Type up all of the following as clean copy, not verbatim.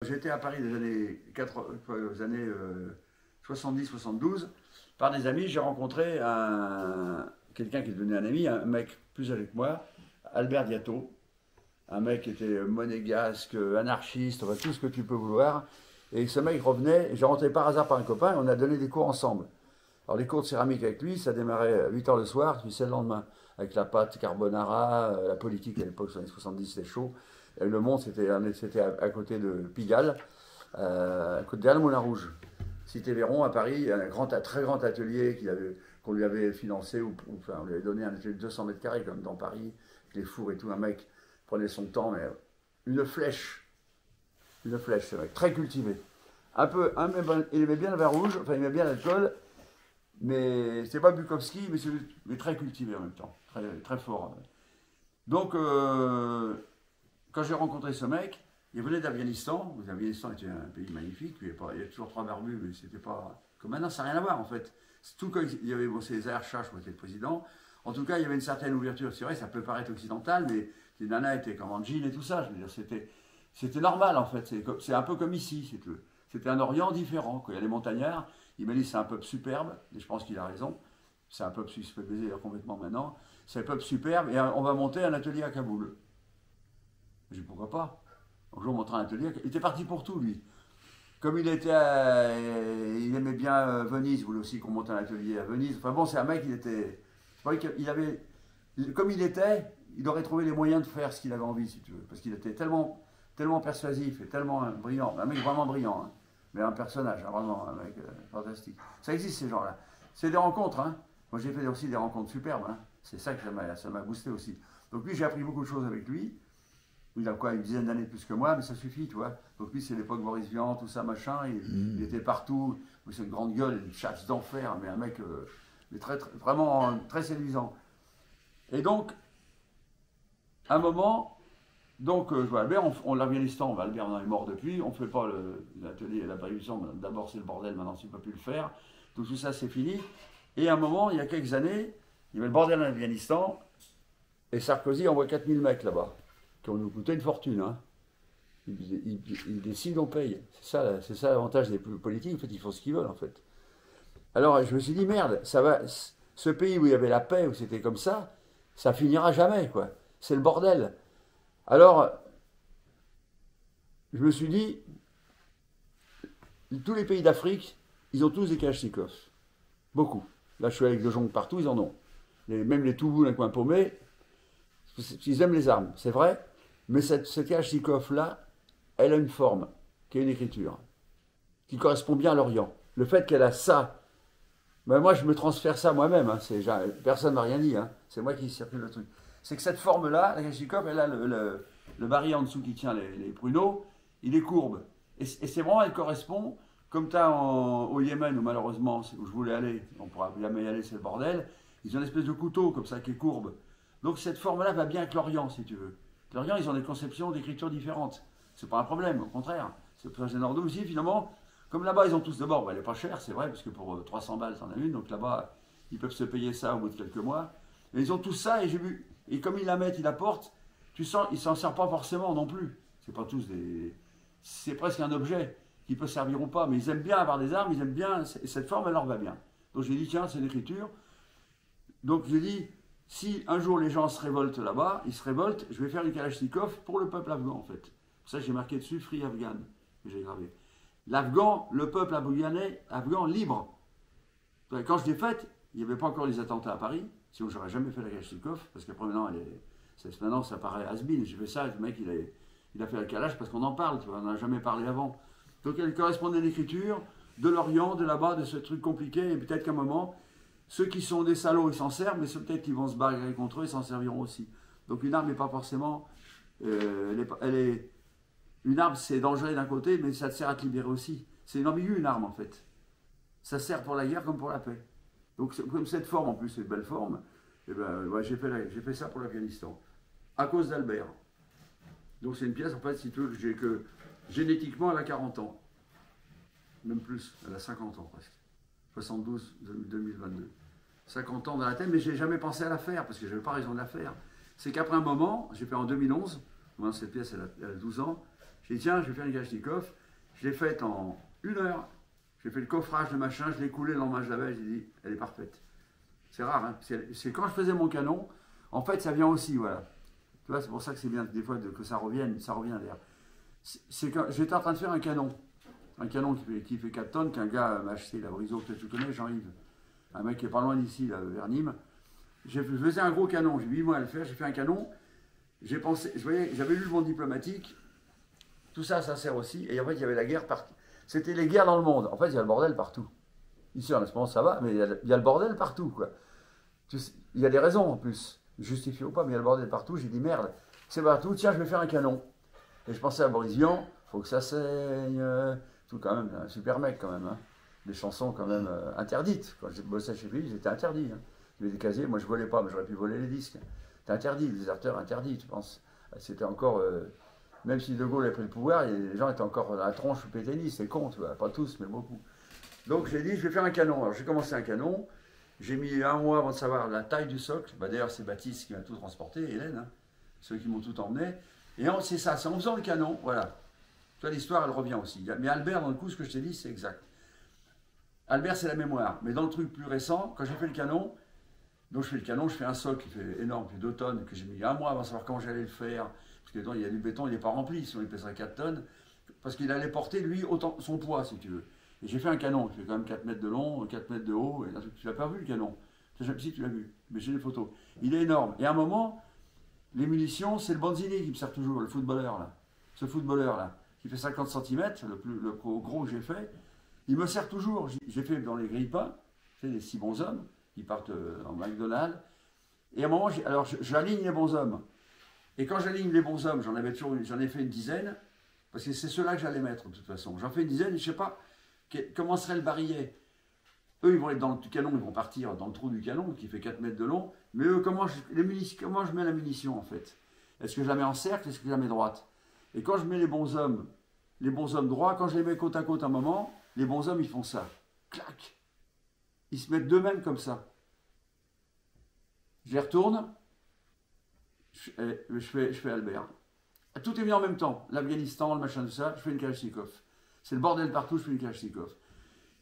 j'étais à Paris des années, 70-72, par des amis, j'ai rencontré quelqu'un qui est devenu un ami, un mec plus âgé que moi, Albert Diato, un mec qui était monégasque, anarchiste, enfin, tout ce que tu peux vouloir. Et ce mec revenait, j'ai rentré par hasard par un copain, et on a donné des cours ensemble. Alors les cours de céramique avec lui, ça démarrait à 8h le soir, puis c'est le lendemain, avec la pâte carbonara, la politique à l'époque, dans les 70, c'était chaud. Et le Monde, c'était à côté de Pigalle, à côté d'Al Moulin Rouge. Cité Véron à Paris, un très grand atelier qu'on lui avait financé, enfin on lui avait donné un atelier de 200 mètres carrés comme dans Paris, avec les fours et tout, un mec prenait son temps, mais une flèche, ce mec, très cultivé. Il aimait bien le vin rouge, enfin il aimait bien l'alcool, mais c'était pas Bukowski, mais très cultivé en même temps, très, très fort. Donc, quand j'ai rencontré ce mec, il venait d'Afghanistan. L'Afghanistan était un pays magnifique, il y a toujours 3 barbus, mais c'était pas comme maintenant, ça n'a rien à voir en fait. Tout quand il y avait ces Zahir Shah, je crois, qui était le président. En tout cas, il y avait une certaine ouverture. C'est vrai, ça peut paraître occidental, mais les nanas étaient comme en jean et tout ça. Je veux dire, c'était normal en fait. C'est un peu comme ici, si tu veux. C'était un Orient différent. Quand il y a les montagnards, il m'a dit c'est un peuple superbe, et je pense qu'il a raison. C'est un peuple qui se fait baiser complètement maintenant. C'est un peuple superbe, et on va monter un atelier à Kaboul. J'ai dit pourquoi pas. Un jour, on montrait un atelier. Il était parti pour tout, lui. Comme il aimait bien Venise, il voulait aussi qu'on monte un atelier à Venise. Enfin bon, c'est un mec, comme il était, il aurait trouvé les moyens de faire ce qu'il avait envie, si tu veux. Parce qu'il était tellement persuasif et tellement brillant. Un mec vraiment brillant, hein. Mais un personnage, hein, vraiment, un mec fantastique. Ça existe, ces gens-là. C'est des rencontres, hein. Moi, j'ai fait aussi des rencontres superbes, hein. C'est ça que ça m'a boosté aussi. Donc lui, j'ai appris beaucoup de choses avec lui. Il a quoi, une dizaine d'années de plus que moi, mais ça suffit, tu vois. Donc lui, c'est l'époque Boris Vian, tout ça, machin. Il était partout. C'est une grande gueule, une chasse d'enfer, mais un mec mais vraiment très séduisant. Et donc, à un moment, donc je vois Albert, l'Afghanistan, Albert en est mort depuis, on ne fait pas l'atelier et la prévision, d'abord c'est le bordel, maintenant tu ne peux plus le faire. Tout ça, c'est fini. Et à un moment, il y a quelques années, il y avait le bordel en Afghanistan, et Sarkozy envoie 4000 mecs là-bas, qui vont nous coûter une fortune, hein. Ils décident, on paye. C'est ça l'avantage des politiques, en fait, ils font ce qu'ils veulent, en fait. Alors, je me suis dit, merde, ce pays où il y avait la paix, où c'était comme ça finira jamais, quoi. C'est le bordel. Alors, je me suis dit, tous les pays d'Afrique, ils ont tous des Kalachnikov. Beaucoup. Là, je suis avec de jongles partout, ils en ont. Même les Toubous, les coins paumés, ils aiment les armes, c'est vrai. Mais cette Kalachnikov-là, elle a une forme, qui est une écriture, qui correspond bien à l'Orient. Le fait qu'elle a ça, ben moi je me transfère ça moi-même, hein, personne ne m'a rien dit, hein, c'est moi qui circule le truc. C'est que cette forme-là, la Kalachnikov, elle a le barillet en dessous qui tient les pruneaux, il est courbe. Et c'est vraiment, elle correspond, comme tu as au Yémen, où malheureusement, où je voulais aller, on ne pourra jamais y aller, c'est le bordel, ils ont une espèce de couteau comme ça qui est courbe. Donc cette forme-là va bien avec l'Orient, si tu veux. L'Orient, ils ont des conceptions d'écriture différentes. C'est pas un problème, au contraire. C'est pour ça que Nord aussi, finalement, comme là-bas, ils ont tous d'abord, elle n'est pas chère, c'est vrai, parce que pour 300 balles, t'en as une, donc là-bas, ils peuvent se payer ça au bout de quelques mois. Mais ils ont tout ça, et j'ai vu, et comme ils la mettent, ils la portent, tu sens, ils s'en servent pas forcément non plus. C'est pas tous des. C'est presque un objet qui peut servir ou pas, mais ils aiment bien avoir des armes, ils aiment bien, et cette forme, elle leur va bien. Donc j'ai dit, tiens, c'est l'écriture. Donc j'ai dit, si un jour les gens se révoltent là-bas, ils se révoltent, je vais faire une Kalachnikov pour le peuple afghan en fait. Pour ça j'ai marqué dessus Free Afghan, que j'ai gravé. L'Afghan, le peuple afghan libre. Quand je l'ai faite, il n'y avait pas encore les attentats à Paris, sinon j'aurais jamais fait la Kalachnikov, parce qu'après maintenant ça paraît has-been. J'ai fait ça, le mec il a fait la Kalach parce qu'on en parle, tu vois, on n'en a jamais parlé avant. Donc elle correspondait à l'écriture de l'Orient, de là-bas, de ce truc compliqué, et peut-être qu'à un moment, ceux qui sont des salauds, ils s'en servent, mais ceux peut-être qui vont se bagarrer contre eux, ils s'en serviront aussi. Donc une arme n'est pas forcément... une arme, c'est dangereux d'un côté, mais ça te sert à te libérer aussi. C'est une ambiguë, une arme, en fait. Ça sert pour la guerre comme pour la paix. Donc comme cette forme, en plus, c'est une belle forme, et ben, ouais, j'ai fait ça pour l'Afghanistan. À cause d'Albert. Donc c'est une pièce, en fait, si tu veux, que génétiquement, elle a 40 ans. Même plus, elle a 50 ans presque. 72, 2022. 50 ans dans la tête, mais je n'ai jamais pensé à la faire, parce que je n'avais pas raison de la faire. C'est qu'après un moment, j'ai fait en 2011, maintenant cette pièce elle a 12 ans, J'ai dit, tiens, je vais faire une Kalachnikov. Je l'ai faite en 1 heure. J'ai fait le coffrage de machin, je l'ai coulé, le lendemain je l'avais, j'ai dit, elle est parfaite. C'est rare, hein. C'est quand je faisais mon canon, en fait, ça vient aussi, voilà. Tu vois, c'est pour ça que c'est bien des fois que ça revient d'ailleurs. J'étais en train de faire un canon qui fait 4 tonnes, qu'un gars m'a acheté, la Briseau, peut-être que tu connais, Jean-Yves, un mec qui est pas loin d'ici, là, vers Nîmes. Je faisais un gros canon, j'ai mis 8 mois à le faire, j'ai fait un canon, j'ai pensé, j'avais lu le monde diplomatique, tout ça, ça sert aussi, et en fait, il y avait la guerre partout. C'était les guerres dans le monde, en fait, il y a le bordel partout. Ici, en ce moment, ça va, mais il y a le bordel partout, quoi. Il y a des raisons, en plus, justifiées ou pas, mais il y a le bordel partout, j'ai dit, merde, c'est partout, tiens, je vais faire un canon. Et je pensais à Boris Vian, faut que ça saigne, tout quand même, un super mec quand même, hein. Des chansons quand même interdites. Quand j'ai bossé chez lui, j'étais interdit. Hein. Il y avait des casiers, moi je volais pas, mais j'aurais pu voler les disques. C'était interdit, les déserteurs interdits, tu penses. C'était encore, même si De Gaulle a pris le pouvoir, les gens étaient encore dans la tronche ou péténis, c'est con, tu vois, pas tous, mais beaucoup. Donc j'ai dit, je vais faire un canon. Alors j'ai commencé un canon, j'ai mis 1 mois avant de savoir la taille du socle. Bah, d'ailleurs, c'est Baptiste qui m'a tout transporté, Hélène, hein, ceux qui m'ont tout emmené. Et c'est ça, c'est en faisant le canon, voilà. Tu vois, l'histoire, elle revient aussi. Mais Albert, dans le coup, ce que je t'ai dit, c'est exact. Albert, c'est la mémoire. Mais dans le truc plus récent, quand j'ai fait le canon, donc je fais le canon, je fais un socle qui fait énorme, qui fait 2 tonnes, que j'ai mis 1 mois avant de savoir comment j'allais le faire. Parce que dedans, il y a du béton, il n'est pas rempli, sinon il pèserait 4 tonnes. Parce qu'il allait porter, lui, autant son poids, si tu veux. Et j'ai fait un canon qui fait quand même 4 mètres de long, 4 mètres de haut. Et tu l'as pas vu, le canon? Si, tu l'as vu, mais j'ai des photos. Il est énorme. Et à un moment, les munitions, c'est le Banzini qui me sert toujours, le footballeur, là. Ce footballeur-là, qui fait 50 cm, le plus gros que j'ai fait. Il me sert toujours. J'ai fait dans les grille-pains, c'est les 6 bons hommes qui partent en McDonald's. Et à un moment, j'aligne les bons hommes. Et quand j'aligne les bons hommes, j'en ai fait une dizaine, parce que c'est ceux-là que j'allais mettre de toute façon. J'en fais une dizaine et je ne sais pas comment serait le barillet. Eux, ils vont être dans le canon, ils vont partir dans le trou du canon qui fait 4 mètres de long. Mais eux, comment je mets la munition en fait? Est-ce que je la mets en cercle? Est-ce que je la mets droite? Et quand je mets les bons hommes droits, quand je les mets côte à côte un moment, les bons hommes, ils font ça. Clac! Ils se mettent d'eux-mêmes comme ça. Je les retourne, je fais Albert. Tout est mis en même temps. L'Afghanistan, le machin de ça, je fais une Kalachnikov. C'est le bordel partout, je fais une Kalachnikov.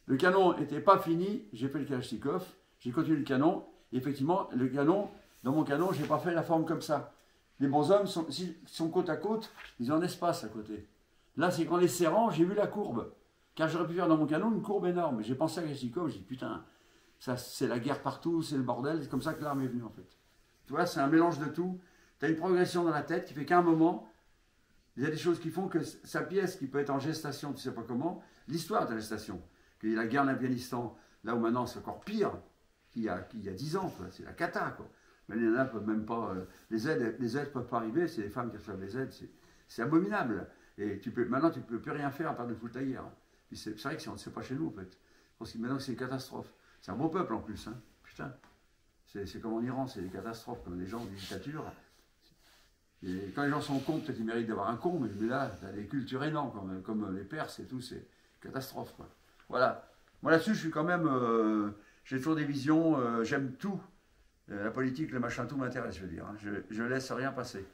Le canon n'était pas fini, j'ai fait le Kalachnikov, j'ai continué le canon. Et effectivement, le canon, dans mon canon, je n'ai pas fait la forme comme ça. Les bonshommes sont côte à côte, ils ont un espace à côté. Là, c'est qu'en les serrant, j'ai vu la courbe. Car j'aurais pu faire dans mon canon une courbe énorme. J'ai pensé à Kalachnikov, j'ai dit putain, ça, c'est la guerre partout, c'est le bordel, c'est comme ça que l'arme est venue en fait. Tu vois, c'est un mélange de tout. Tu as une progression dans la tête qui fait qu'à un moment, il y a des choses qui font que sa pièce qui peut être en gestation, tu ne sais pas comment, l'histoire de la gestation, qu'il y a la guerre en Afghanistan, là où maintenant c'est encore pire qu'il y a 10 ans, c'est la cata, quoi. Mais les nanas ne peuvent même pas, les aides ne peuvent pas arriver, c'est les femmes qui reçoivent les aides, c'est abominable. Et maintenant tu ne peux plus rien faire à part de foutre la guerre. C'est vrai que c'est pas chez nous en fait. Parce que maintenant c'est une catastrophe. C'est un beau peuple en plus, hein. Putain. C'est comme en Iran, c'est des catastrophes, comme les gens des dictatures. Et quand les gens sont cons, peut-être ils méritent d'avoir un con, mais là, tu as des cultures énormes, comme les Perses et tout, c'est catastrophe, quoi. Voilà. Moi là-dessus, je suis quand même. J'ai toujours des visions, j'aime tout. La politique, le machin, tout m'intéresse, je veux dire. Hein. Je laisse rien passer.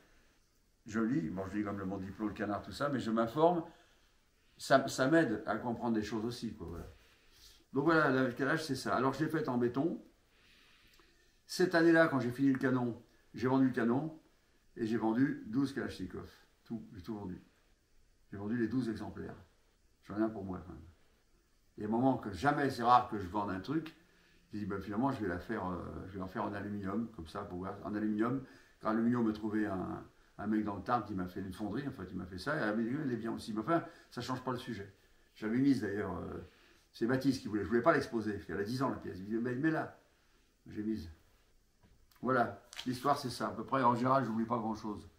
Je lis, bon, je lis comme le Monde Diplo, le Canard, tout ça, mais je m'informe. Ça m'aide à comprendre des choses aussi, quoi. Voilà. Donc voilà, le calage, c'est ça. Alors je l'ai fait en béton. Cette année-là, quand j'ai fini le canon, j'ai vendu le canon et j'ai vendu 12 Kalachnikov. J'ai tout vendu. J'ai vendu les 12 exemplaires. J'en ai un pour moi quand même. Il y a un moment que jamais, c'est rare que je vende un truc. J'ai dit, ben, finalement, je vais en faire en aluminium, comme ça, pour voir. En aluminium, car aluminium me trouvait un mec dans le Tarn qui m'a fait une fonderie, en fait, il m'a fait ça, et l'aluminium, il est bien aussi. Mais enfin, ça ne change pas le sujet. J'avais mis d'ailleurs, c'est Baptiste qui voulait, je ne voulais pas l'exposer, il y a 10 ans la pièce. Il dit, mais là, j'ai mise. Voilà, l'histoire c'est ça, à peu près, en général, je n'oublie pas grand-chose.